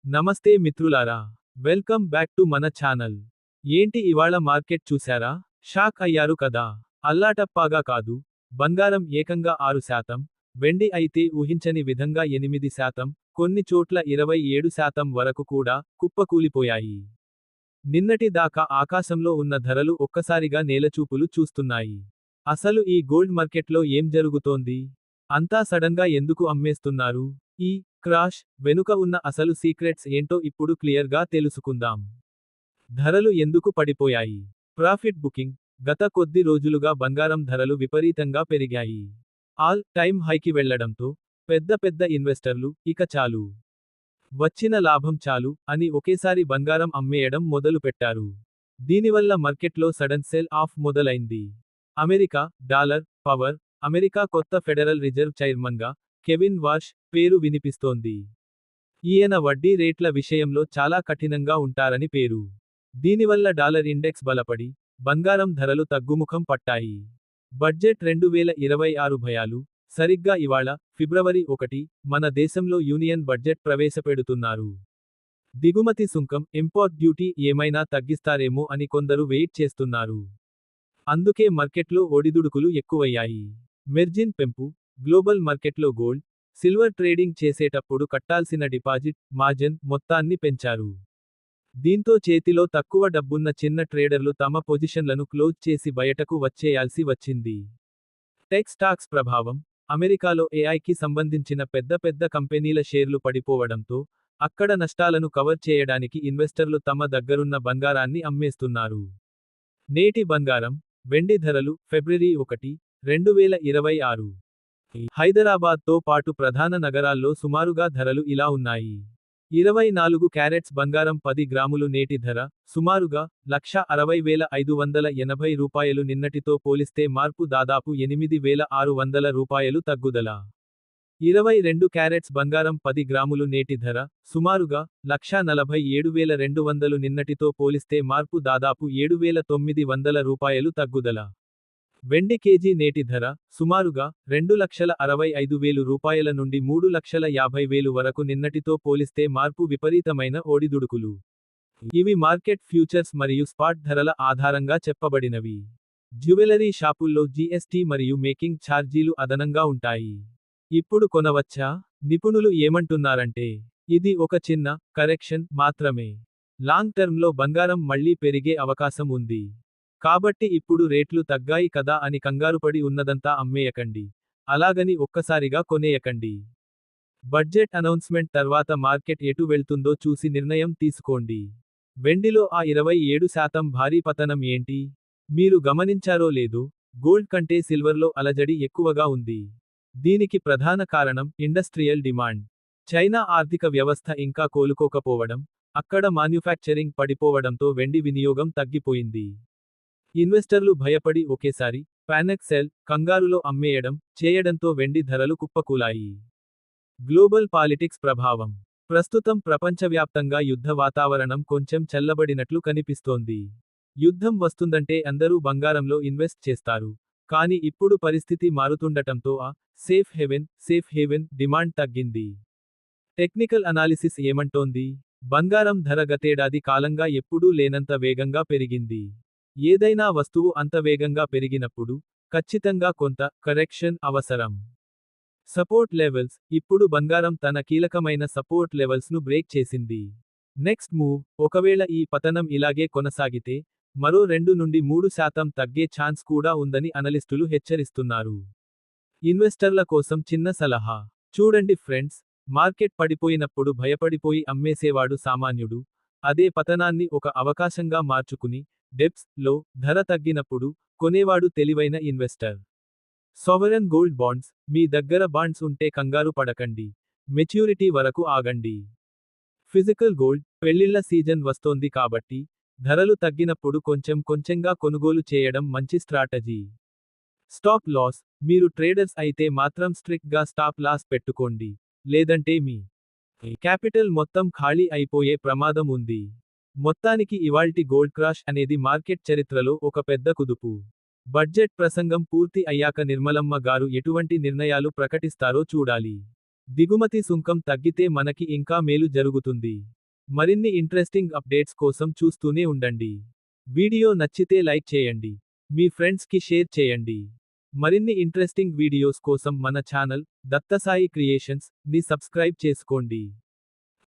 నమస్తే మిత్రులారా. Welcome back to మన ఛానల్. ఏంటి ఇవాళ మార్కెట్ చూశారా? షాక్ అయ్యారు కదా? అల్లాటప్పాగా కాదు. బంగారం ఏకంగా 6%, వెండి అయితే ఊహించని విధంగా 8%, కొన్ని చోట్ల 27% వరకు కూడా కుప్పకూలిపోయాయి. నిన్నటి దాకా ఆకాశంలో ఉన్న ధరలు ఒక్కసారిగా నేలచూపులు చూస్తున్నాయి. అసలు ఈ గోల్డ్ మార్కెట్లో ఏం జరుగుతోంది? అంతా సడన్గా ఎందుకు అమ్మేస్తున్నారు? ఈ క్రాష్ వెనుక ఉన్న అసలు సీక్రెట్స్ ఏంటో ఇప్పుడు క్లియర్గా తెలుసుకుందాం. ధరలు ఎందుకు పడిపోయాయి? Profit booking. గత కొద్ది రోజులుగా బంగారం ధరలు విపరీతంగా పెరిగాయి. ఆల్ టైమ్ హైకి వెళ్లడంతో పెద్ద పెద్ద ఇన్వెస్టర్లు ఇక చాలు, వచ్చిన లాభం చాలు అని ఒకేసారి బంగారం అమ్మేయడం మొదలుపెట్టారు. దీనివల్ల మార్కెట్లో సడన్ సెల్ ఆఫ్ మొదలైంది. America dollar power. అమెరికా కొత్త ఫెడరల్ రిజర్వ్ చైర్మన్గా కెవిన్ వార్ష్ పేరు వినిపిస్తోంది. ఈయన వడ్డీ రేట్ల విషయంలో చాలా కఠినంగా ఉంటారని పేరు. దీనివల్ల డాలర్ ఇండెక్స్ బలపడి బంగారం ధరలు తగ్గుముఖం పట్టాయి. బడ్జెట్ 2026 భయాలు. సరిగ్గా ఇవాళ ఫిబ్రవరి 1 మన దేశంలో యూనియన్ బడ్జెట్ ప్రవేశపెడుతున్నారు. దిగుమతి సుంకం ఇంపోర్ట్ డ్యూటీ ఏమైనా తగ్గిస్తారేమో అని కొందరు వెయిట్ చేస్తున్నారు. అందుకే మార్కెట్లో ఒడిదుడుకులు ఎక్కువయ్యాయి. మెర్జిన్ పెంపు. గ్లోబల్ మార్కెట్లో గోల్డ్, సిల్వర్ ట్రేడింగ్ చేసేటప్పుడు కట్టాల్సిన డిపాజిట్ మార్జిన్ మొత్తాన్ని పెంచారు. దీంతో చేతిలో తక్కువ డబ్బున్న చిన్న ట్రేడర్లు తమ పొజిషన్లను క్లోజ్ చేసి బయటకు వచ్చేయాల్సి వచ్చింది. టెక్ స్టాక్స్ ప్రభావం. అమెరికాలో ఏఐకి సంబంధించిన పెద్ద పెద్ద కంపెనీల షేర్లు పడిపోవడంతో అక్కడ నష్టాలను కవర్ చేయడానికి ఇన్వెస్టర్లు తమ దగ్గరున్న బంగారాన్ని అమ్మేస్తున్నారు. నేటి బంగారం, వెండి ధరలు ఫిబ్రవరి 1, 2026. హైదరాబాద్తో పాటు ప్రధాన నగరాల్లో సుమారుగా ధరలు ఇలా ఉన్నాయి. 24 క్యారెట్స్ బంగారం 10 గ్రాములు నేటి ధర సుమారుగా రూ. 1,60,580. నిన్నటితో పోలిస్తే మార్పు దాదాపు రూ. 8,600 తగ్గుదల. 22 క్యారెట్స్ బంగారం 10 గ్రాములు నేటి ధర సుమారుగా రూ. 1,47,200. నిన్నటితో పోలిస్తే మార్పు దాదాపు రూ. 7,900 తగ్గుదల. వెండి కేజీ నేటి ధర సుమారుగా రూ. 2,65,000 నుండి రూ. 3,50,000 వరకు. నిన్నటితో పోలిస్తే మార్పు విపరీతమైన ఒడిదుడుకులు. ఇవి మార్కెట్ ఫ్యూచర్స్ మరియు స్పాట్ ధరల ఆధారంగా చెప్పబడినవి. జ్యువెలరీ షాపుల్లో జీఎస్టీ మరియు మేకింగ్ ఛార్జీలు అదనంగా ఉంటాయి. ఇప్పుడు కొనవచ్చా? నిపుణులు ఏమంటున్నారంటే ఇది ఒక చిన్న కరెక్షన్ మాత్రమే. లాంగ్ టర్మ్లో బంగారం మళ్లీ పెరిగే అవకాశం ఉంది. కాబట్టి ఇప్పుడు రేట్లు తగ్గాయి కదా అని కంగారుపడి ఉన్నదంతా అమ్మేయకండి. అలాగని ఒక్కసారిగా కొనేయకండి. బడ్జెట్ అనౌన్స్మెంట్ తర్వాత మార్కెట్ ఎటు వెళ్తుందో చూసి నిర్ణయం తీసుకోండి. వెండిలో ఆ 27% భారీ పతనం ఏంటి? మీరు గమనించారో లేదో, గోల్డ్ కంటే సిల్వర్లో అలజడి ఎక్కువగా ఉంది. దీనికి ప్రధాన కారణం ఇండస్ట్రియల్ డిమాండ్. చైనా ఆర్థిక వ్యవస్థ ఇంకా కోలుకోకపోవడం, అక్కడ మాన్యుఫ్యాక్చరింగ్ పడిపోవడంతో వెండి వినియోగం తగ్గిపోయింది. ఇన్వెస్టర్లు భయపడి ఒకేసారి పానిక్ సెల్, కంగారులో అమ్మేయడం చేయడంతో వెండి ధరలు కుప్పకూలాయి. గ్లోబల్ పాలిటిక్స్ ప్రభావం. ప్రస్తుతం ప్రపంచవ్యాప్తంగా యుద్ధ వాతావరణం కొంచెం చల్లబడినట్లు కనిపిస్తోంది. యుద్ధం వస్తుందంటే అందరూ బంగారంలో ఇన్వెస్ట్ చేస్తారు. కానీ ఇప్పుడు పరిస్థితి మారుతుండటంతో ఆ సేఫ్ హేవెన్ డిమాండ్ తగ్గింది. టెక్నికల్ అనాలిసిస్ ఏమంటోంది? బంగారం ధర గతేడాది కాలంగా ఎప్పుడూ లేనంత వేగంగా పెరిగింది. ఏదైనా వస్తువు అంత వేగంగా పెరిగినప్పుడు ఖచ్చితంగా కొంత కరెక్షన్ అవసరం. Support levels. ఇప్పుడు బంగారం తన కీలకమైన సపోర్ట్ లెవెల్స్ను బ్రేక్ చేసింది. Next move. ఒకవేళ ఈ పతనం ఇలాగే కొనసాగితే మరో 2 నుండి 3% తగ్గే ఛాన్స్ కూడా ఉందని అనలిస్టులు హెచ్చరిస్తున్నారు. ఇన్వెస్టర్ల కోసం చిన్న సలహా. చూడండి ఫ్రెండ్స్, మార్కెట్ పడిపోయినప్పుడు భయపడిపోయి అమ్మేసేవాడు సామాన్యుడు. అదే పతనాన్ని ఒక అవకాశంగా మార్చుకుని డెప్స్ లో ధర తగ్గినప్పుడు కొనేవాడు తెలివైన ఇన్వెస్టర్. Sovereign gold bonds. మీ దగ్గర బాండ్స్ ఉంటే కంగారు పడకండి. మెచ్యూరిటీ వరకు ఆగండి. Physical gold. పెళ్లిళ్ల సీజన్ వస్తోంది కాబట్టి ధరలు తగ్గినప్పుడు కొంచెంగా కొనుగోలు చేయడం మంచి స్ట్రాటజీ. Stop loss. మీరు ట్రేడర్స్ అయితే మాత్రం స్ట్రిక్ట్ గా స్టాప్ లాస్ పెట్టుకోండి. లేదంటే మీ క్యాపిటల్ మొత్తం ఖాళీ అయిపోయే ప్రమాదం ఉంది. మొత్తానికి ఇవాల్టి గోల్డ్ క్రాష్ అనేది మార్కెట్ చరిత్రలో ఒక పెద్ద కుదుపు. బడ్జెట్ ప్రసంగం పూర్తి అయ్యాక నిర్మలమ్మ గారు ఎటువంటి నిర్ణయాలు ప్రకటిస్తారో చూడాలి. దిగుమతి సుంకం తగ్గితే మనకి ఇంకా మేలు జరుగుతుంది. మరిన్ని ఇంట్రెస్టింగ్ అప్డేట్స్ కోసం చూస్తూనే ఉండండి. వీడియో నచ్చితే లైక్ చేయండి. మీ ఫ్రెండ్స్ కి షేర్ చేయండి. మరిన్ని ఇంట్రెస్టింగ్ వీడియోస్ కోసం మన ఛానల్ దత్తసాయి క్రియేషన్స్ ని సబ్స్క్రైబ్ చేసుకోండి.